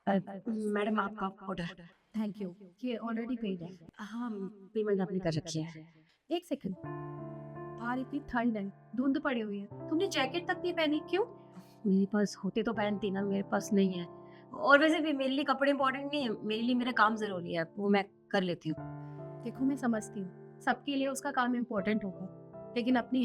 Madam आपका order. Thank you. ये already paid है। हाँ, पेमेंट आपने कर रखी है। एक सेकंड, बाहर इतनी ठंड है, धुंध पड़ी हुई है, तुमने जैकेट तक नहीं पहनी, क्यों? मेरे पास होते तो पहनती ना, मेरे पास नहीं है। और वैसे भी मेरे लिए कपड़े इम्पोर्टेंट नहीं है, मेरे लिए मेरा काम ज़रूरी है, वो मैं कर लेती हूँ। देखो मैं समझती हूँ, सबके लिए उसका काम इम्पोर्टेंट होगा, लेकिन अपनी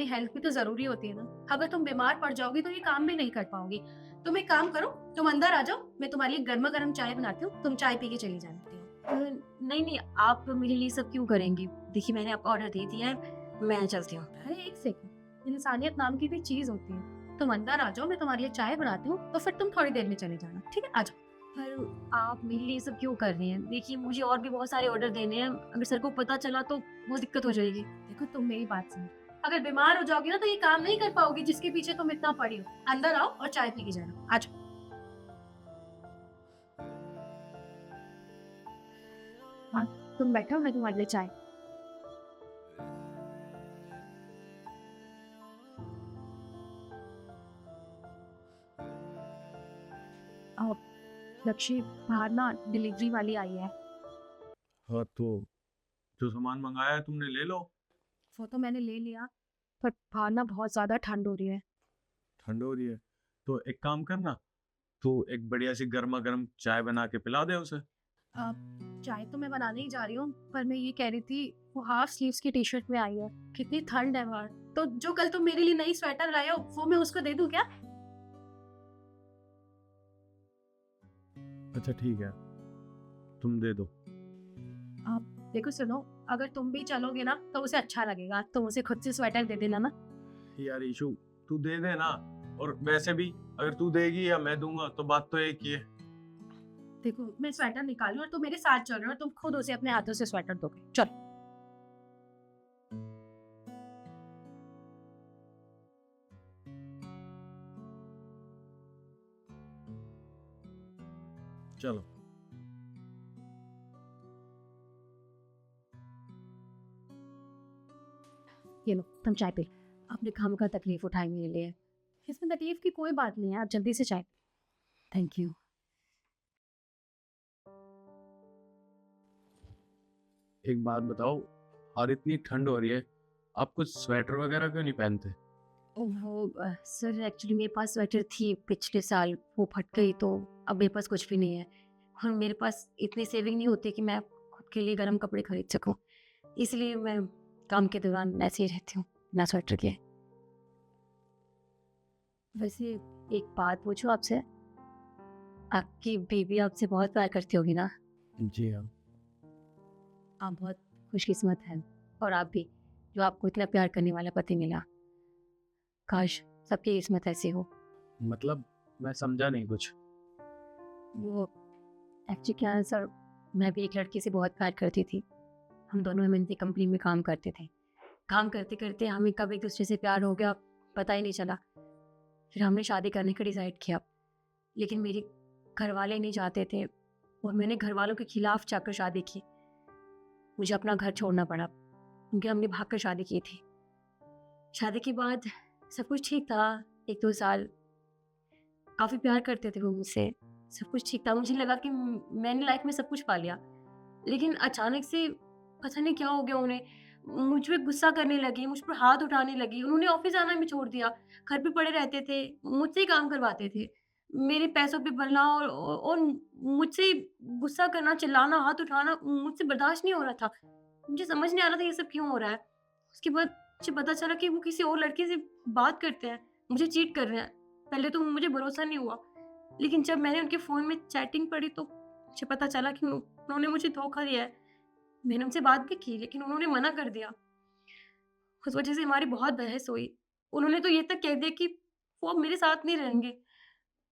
हेल्थ भी तो ज़रूरी होती है ना। अगर तुम बीमार पड़ जाओगी तो ये काम भी नहीं कर पाओगी। तुम एक काम करो, तुम अंदर आ जाओ, मैं तुम्हारे लिए गर्मा-गर्म चाय बनाती हूँ, तुम चाय पी के चली जाती हो। नहीं, नहीं, आप मेरे लिए सब क्यों करेंगी? देखिए मैंने आपको ऑर्डर दे दिया है, मैं चलती हूँ। अरे एक सेकंड, इंसानियत नाम की भी चीज़ होती है। तुम अंदर आ जाओ, मैं तुम्हारे लिए चाय बनाती हूँ, तो फिर तुम थोड़ी देर में चले जाना, ठीक है? आ जाओ। पर आप मेरे लिए सब क्यों कर रही हैं? देखिए मुझे और भी बहुत सारे ऑर्डर देने हैं, अगर सर को पता चला तो बहुत दिक्कत हो जाएगी। देखो तुम मेरी बात सुनो, अगर बीमार हो जाओगी ना तो ये काम नहीं कर पाओगी जिसके पीछे तुम इतना पड़ी हो। अंदर आओ और चाय पी के जाना, आ जाओ। हाँ, तुम बैठो, मैं तुम्हारे लिए चाय। लक्ष्य, बाहर ना डिलीवरी वाली आई है। हाँ तो जो सामान मंगाया है तुमने ले लो। वो तो मैंने ले लिया, पर बाहर ना बहुत ज्यादा ठंड हो रही है। ठंड हो रही है तो एक काम करना, तू एक बढ़िया सी गर्मा गर्म चाय बना के पिला दे उसे। चाय तो मैं बनाने ही जा रही हूँ, पर मैं ये कह रही थी, वो हाफ स्लीव्स की टी शर्ट में आई है, कितनी ठंड है बाहर, तो जो कल तुम मेरे लिए नई स्वेटर लाए हो वो मैं उसको दे दूं क्या? अच्छा ठीक है, तुम दे दो। आप देखो सुनो, अगर तुम भी चलोगे ना तो उसे अच्छा लगेगा, तुम उसे खुद से स्वेटर दे देना ना। यार ईशु, तू दे दे ना। और वैसे भी अगर तू देगी या मैं दूंगा तो बात तो एक ही है। देखो मैं स्वेटर निकालूं और तुम मेरे साथ चल रहे हो, तुम खुद उसे अपने हाथों से स्वेटर दोगे, चलो। चलो। ये लो, तुम चाय पी लो। आपने खामखा तकलीफ उठाई मेरे लिए। इसमें तकलीफ की कोई बात नहीं है, आप जल्दी से चाय। Thank you. एक बात बताओ, और इतनी ठंड हो रही है, आप कुछ स्वेटर वगैरह क्यों नहीं पहनते? वो सर एक्चुअली मेरे पास स्वेटर थी पिछले साल, वो फट गई तो अब मेरे पास कुछ भी नहीं है। और मेरे पास इतनी सेविंग नहीं होती कि मैं खुद के लिए गर्म कपड़े खरीद सकूं। इसलिए मैं काम के दौरान ऐसे ही रहती हूँ, बिना स्वेटर के। वैसे एक बात पूछूं आपसे, आपकी बेबी आपसे बहुत प्यार करती होगी ना? जी हाँ। आप बहुत खुशकिस्मत हैं, और आप भी, जो आपको इतना प्यार करने वाला पति मिला। काश सबकी किस्मत ऐसी हो। मतलब मैं समझा नहीं कुछ। वो एक्चुअली क्या है सर, मैं भी एक लड़की से बहुत प्यार करती थी। हम दोनों एमएनसी कंपनी में काम करते थे। काम करते करते हमें कब एक दूसरे से प्यार हो गया पता ही नहीं चला। फिर हमने शादी करने का डिसाइड किया, लेकिन मेरे घर वाले नहीं चाहते थे, और मैंने घर वालों के खिलाफ जाकर शादी की। मुझे अपना घर छोड़ना पड़ा क्योंकि हमने भाग कर शादी की थी। शादी के बाद सब कुछ ठीक था, एक दो साल काफ़ी प्यार करते थे वो मुझसे, सब कुछ ठीक था। मुझे लगा कि मैंने लाइफ में सब कुछ पा लिया, लेकिन अचानक से पता नहीं क्या हो गया उन्हें। मुझ पे गुस्सा करने लगी, मुझ पर हाथ उठाने लगी। उन्होंने ऑफिस आना भी छोड़ दिया, घर पे पड़े रहते थे, मुझसे ही काम करवाते थे। मेरे पैसों पे पलना और मुझसे गुस्सा करना, चिल्लाना, हाथ उठाना मुझसे बर्दाश्त नहीं हो रहा था। मुझे समझ नहीं आ रहा था ये सब क्यों हो रहा है। उसके बाद मुझे पता चला कि वो किसी और लड़के से बात करते हैं, मुझे चीट कर रहे हैं। पहले तो मुझे भरोसा नहीं हुआ, लेकिन जब मैंने उनके फ़ोन में चैटिंग पढ़ी तो मुझे पता चला कि उन्होंने मुझे धोखा दिया है। मैंने उनसे बात भी की, लेकिन उन्होंने मना कर दिया। उस वजह से हमारी बहुत बहस हुई। उन्होंने तो ये तक कह दिया कि वो अब मेरे साथ नहीं रहेंगे।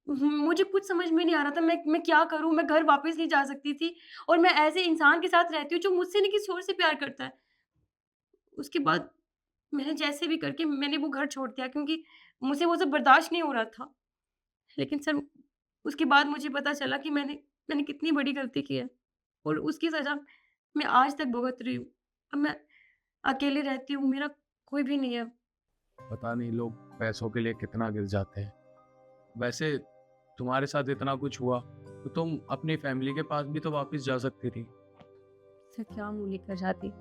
मुझे कुछ समझ में नहीं आ रहा था, मैं क्या करूँ? मैं घर वापस नहीं जा सकती थी, और मैं ऐसे इंसान के साथ रहती हूँ जो मुझसे नहीं किसी और से प्यार करता है। उसके बाद मैंने जैसे भी करके मैंने वो घर छोड़ दिया, क्योंकि मुझसे वो सब बर्दाश्त नहीं हो रहा था। लेकिन सर, उसके बाद मुझे पता चला कि मैंने मैंने कितनी बड़ी गलती की है, और उसकी सज़ा मैं आज तक भुगत रही हूँ। अब मैं अकेले रहती हूँ, मेरा कोई भी नहीं है। पता नहीं लोग पैसों के लिए कितना गिर जाते हैं। वैसे तुम्हारे साथ इतना कुछ हुआ तो तुम अपनी फैमिली के पास भी तो वापस जा सकती थी। सर क्या मुँह लेकर जाती,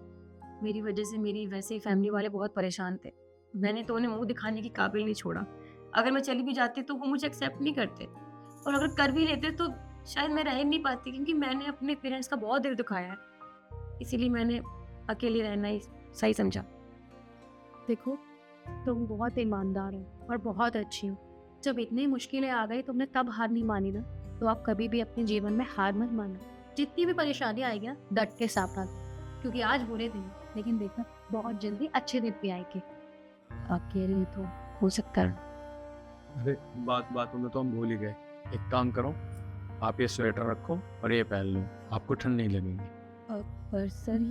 मेरी वजह से मेरी वैसे ही फैमिली वाले बहुत परेशान थे। मैंने तो उन्हें मुंह दिखाने की काबिल नहीं छोड़ा। अगर मैं चली भी जाती तो वो मुझे एक्सेप्ट नहीं करते, और अगर कर भी लेते तो शायद मैं रह ही नहीं पाती, क्योंकि मैंने अपने पेरेंट्स का बहुत दिल दुखाया है। इसीलिए मैंने अकेले रहना ही सही समझा। देखो, तुम बहुत ईमानदार हो और बहुत अच्छी हो। जब इतनी मुश्किलें आ गई तुमने तब हार नहीं मानी ना, तो आप कभी भी अपने जीवन में हार मत मानना। जितनी भी परेशानी आएगी ना, डट के सामना करो, क्योंकि आज बुरे दिन हैं, लेकिन देखना बहुत जल्दी अच्छे दिन भी आएंगे। अकेले तो हो सकता है। अरे बातों में तो हम भूल ही गए। एक काम करो, आप ये स्वेटर रखो और ये पहन लो, आपको ठंड नहीं लगेगी। पर सर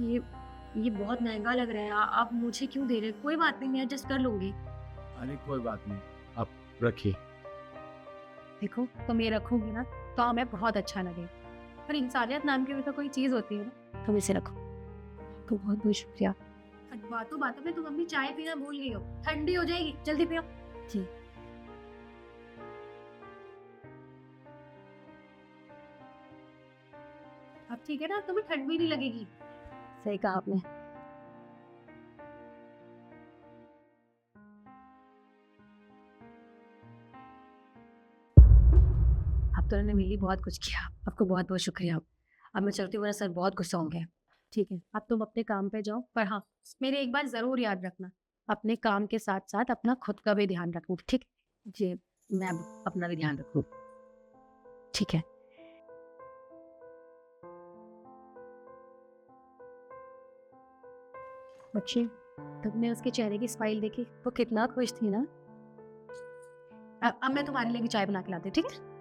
ये बहुत महंगा लग रहा है। आप मुझे क्यों दे रहे हैं? कोई बात नहीं, मैं एडजस्ट कर लूंगी। अरे कोई बात नहीं, आप रखिए। देखो, तुम ये रखोगी ना तो हमें बहुत अच्छा लगेगा। पर इंसानियत नाम की भी तो कोई चीज़ होती है ना। तुम इसे रखो। आपको बहुत बहुत शुक्रिया। बातों बातों में तुम अपनी चाय पीना भूल गई हो, ठंडी हो जाएगी, जल्दी पियो। जी। अब ठीक है ना, तुम्हें ठंड भी नहीं लगेगी। सही कहा आपने। अब तो उन्होंने मेरे लिए बहुत कुछ किया। आपको बहुत बहुत शुक्रिया। अब मैं चलती हूँ, वरना सर बहुत गुस्सा होंगे। ठीक है, अब तुम अपने काम पे जाओ, पर हाँ, मेरे एक बार जरूर याद रखना, अपने काम के साथ साथ अपना खुद का भी ध्यान रखो, ठीक? जी, मैं अब अपना भी ध्यान रखूँ। ठीक है। बच्चे, तुमने उसके चेहरे की स्माइल देखी? वो कितना खुश थी ना। अब मैं तुम्हारे लिए भी चाय बना के लाती हूँ, ठीक है?